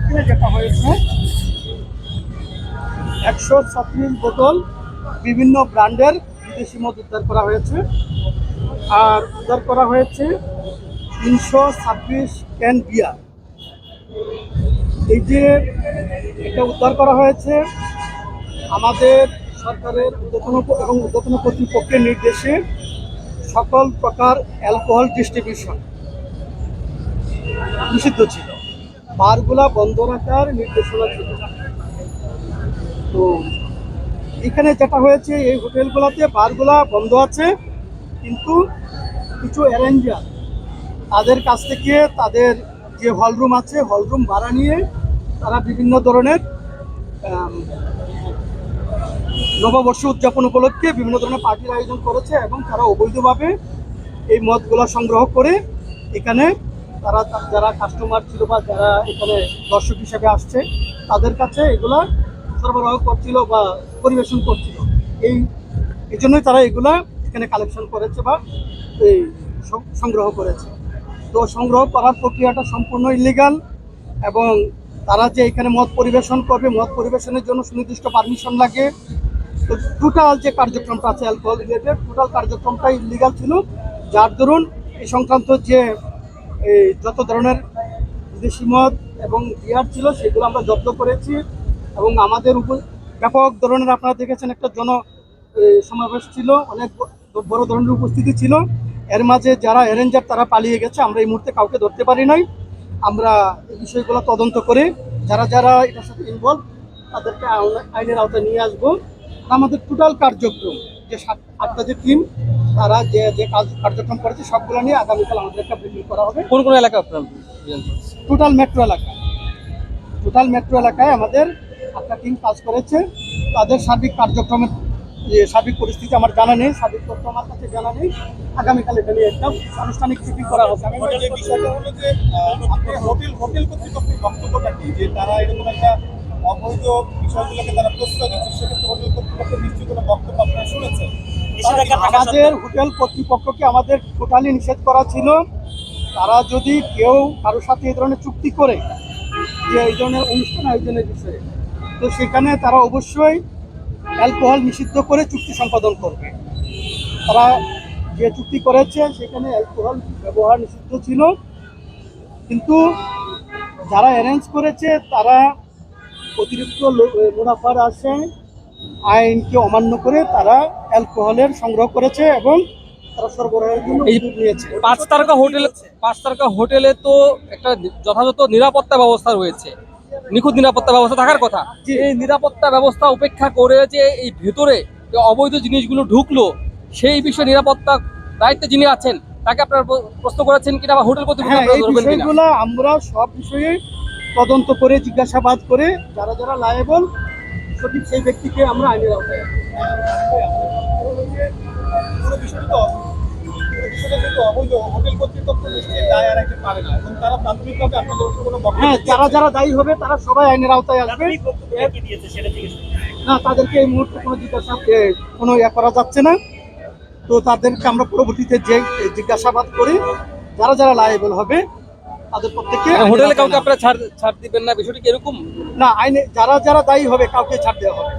দিনে যেটা হয়েছে 136 বোতল বিভিন্ন ব্র্যান্ডের বিদেশি মদ উদ্ধার করা হয়েছে। আর উদ্ধার করা হয়েছে 326 ক্যান বিয়ার। এই যে এটা উদ্ধার করা হয়েছে আমাদের সরকারের ঊর্ধ্বতন কর্তৃপক্ষের নির্দেশে সকল প্রকার অ্যালকোহল ডিস্ট্রিবিউশন নিষিদ্ধ ছিল, বারগুলা বন্ধ রাখার নির্দেশনা ছিল। তো এখানে যেটা হয়েছে এই হোটেলগুলোতে বারগুলা বন্ধ আছে, কিন্তু কিছু অ্যারেঞ্জার তাদের কাছ থেকে তাদের যে হলরুম আছে হলরুম ভাড়া নিয়ে তারা বিভিন্ন ধরনের নববর্ষ উদযাপন উপলক্ষে বিভিন্ন ধরনের পার্টির আয়োজন করেছে এবং তারা অবৈধভাবে এই মদগুলো সংগ্রহ করে এখানে তারা যারা কাস্টমার ছিল বা যারা এখানে দর্শক হিসেবে আসছে তাদের কাছে এগুলা সরবরাহ করছিল বা পরিবেশন করছিল। এই জন্যই তারা এগুলা এখানে কালেকশন করেছে বা এই সংগ্রহ করেছে। তো সংগ্রহ করার প্রক্রিয়াটা সম্পূর্ণ ইলিগাল এবং তারা যে এখানে মদ পরিবেশন করবে, মদ পরিবেশনের জন্য সুনির্দিষ্ট পারমিশন লাগে। তো টোটাল যে কার্যক্রমটা আছে অ্যালকোহল রিলেটেড টোটাল কার্যক্রমটা ইলিগাল ছিল, যার দরুন এই সংক্রান্ত যে যত ধরনের বিদেশি মদ এবং বিয়ার ছিল সেগুলো আমরা জব্দ করেছি এবং আমাদের উপর ব্যাপক ধরনের আপনারা দেখেছেন একটা সমাবেশ ছিল, অনেক বড় ধরনের উপস্থিতি ছিল। এর মাঝে যারা অ্যারেঞ্জার তারা পালিয়ে গেছে, আমরা এই মুহূর্তে কাউকে ধরতে পারি নাই। আমরা এই বিষয়গুলো তদন্ত করে যারা যারা এটার সাথে ইনভলভ তাদেরকে আইনের আওতায় নিয়ে আসবো। আমাদের টোটাল কার্যক্রম যে 7-8টা যে টিম তারা যে যে কার্যক্রম করেছে সবগুলো নিয়ে আগামীকাল আমাদের একটা ব্রিফিং করা হবে। কোন কোন এলাকা আপনার? টোটাল মেট্রো এলাকায় আমাদের একটা টিম কাজ করেছে। তাদের সার্বিক কার্যক্রমের সার্বিক পরিস্থিতি আমার জানা নেই, সার্বিক তথ্য আমার কাছে জানা নেই। আগামীকাল এটা নিয়ে একটা আনুষ্ঠানিক ব্রিফিং করা হবে। যে বিষয়টা হলো যে হোটেল কর্তৃপক্ষের বক্তব্যটা কি, যে তারা এরকম একটা অবৈধ বিষয়গুলোকে তারা প্রশ্রয় দিচ্ছে, সেক্ষেত্রে হোটেল কর্তৃপক্ষের নিশ্চয়ই কোনো বক্তব্য আপনারা শুনেছেন? আমাদের হোটেল কর্তৃপক্ষকে আমাদের টোটালি নিষেধ করা ছিল। তারা যদি কেউ কারোর সাথে এই ধরনের চুক্তি করে যে এই ধরনের অনুষ্ঠান আয়োজনের বিষয়ে, তো সেখানে তারা অবশ্যই অ্যালকোহল নিষিদ্ধ করে চুক্তি সম্পাদন করবে। তারা যে চুক্তি করেছে সেখানে অ্যালকোহল ব্যবহার নিষিদ্ধ ছিল, কিন্তু যারা অ্যারেঞ্জ করেছে তারা অতিরিক্ত মুনাফার আশায় আইনকে অমান্য করে তারা অ্যালকোহলের সংগ্রহ করেছে এবং তারা সরবরাহের জন্য উদ্যোগ নিয়েছে। 5 তারকা হোটেলে তো একটা যথাযথ নিরাপত্তা ব্যবস্থা রয়েছে, নিখুঁত নিরাপত্তা ব্যবস্থা থাকার কথা। এই নিরাপত্তা ব্যবস্থা উপেক্ষা করে যে এই ভেতরে যে অবৈধ জিনিসগুলো ঢুকলো, সেই বিষয়ে নিরাপত্তা দায়িত্বে যিনি আছেন তাকে আপনারা প্রশ্ন করেছেন কিনা বা হোটেল বিষয়গুলো আমরা সব বিষয়ে তদন্ত করে জিজ্ঞাসাবাদ করে যারা যারা লায়েবল সঠিক সেই ব্যক্তিকে আমরা আইনের আওতায় যারা যারা দায়ী হবে তারা সবাই আইনের আওতায় আসবে। না, তাদেরকে এই মুহূর্তে কোনো কোনো করা যাচ্ছে না। তো তাদেরকে আমরা পরবর্তীতে যে জিজ্ঞাসাবাদ করি যারা যারা লায়েবল হবে তাদের প্রত্যেককে হোটেলে কাউকে আপনারা ছাড় দিবেন না, বিষয়টি কি এরকম? না, আইনে যারা যারা দায়ী হবে কাউকে ছাড় দেওয়া হবে।